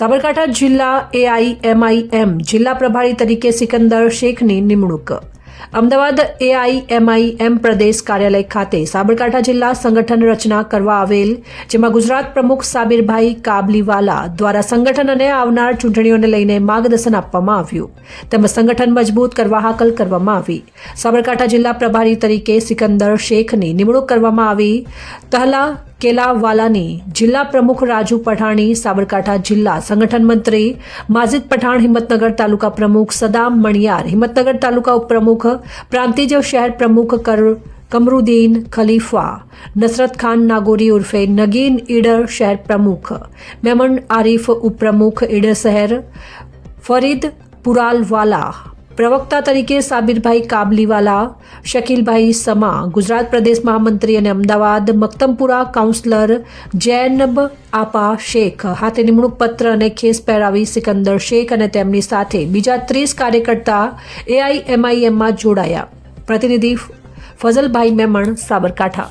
સાબરકાંઠા જિલ્લા AIMIM જિલ્લા પ્રભારી તરીકે સિકંદર શેખની નિમણૂક. અમદાવાદ AIMIM પ્રદેશ કાર્યાલય ખાતે સાબરકાંઠા જિલ્લા સંગઠન રચના કરવા આવેલ, જેમાં ગુજરાત પ્રમુખ સાબિરભાઈ કાબલીવાલા દ્વારા સંગઠન અને આવનાર ચૂંટણીઓને લઈને માર્ગદર્શન આપવામાં આવ્યું, તેમજ સંગઠન મજબૂત કરવા હાકલ કરવામાં આવી. સાબરકાંઠા જિલ્લા પ્રભારી તરીકે સિકંદર શેખની નિમણૂક કરવામાં આવી. તહલા કેલાવાલાની જિલ્લા પ્રમુખ રાજુ પઠાણી, સાબરકાંઠા જિલ્લા સંગઠન મંત્રી માજીદ પઠાણ, હિંમતનગર તાલુકા પ્રમુખ સદામ મણિયાર, હિંમતનગર તાલુકા ઉપપ્રમુખ પ્રાંતિજ શહેર પ્રમુખ કમરુદ્દીન ખલીફા, નસરત ખાન નાગોરી ઉર્ફે નગીન ઈડર શહેર પ્રમુખ, મેમન આરીફ ઉપપ્રમુખ ઈડર શહેર, ફરીદ પુરાલવાલા પ્રવક્તા તરીકે સાબિરભાઈ કાબલીવાલા, શકીલભાઈ સમા ગુજરાત પ્રદેશ મહામંત્રી અને અમદાવાદ મક્તમપુરા કાઉન્સિલર જૈનબ આપા શેખ હાથે નિમણૂક પત્ર અને ખેસ પહેરાવી સિકંદર શેખ અને તેમની સાથે બીજા 30 કાર્યકર્તા AIMIM માં જોડાયા. પ્રતિનિધિ ફઝલભાઈ મેમણ, સાબરકાંઠા.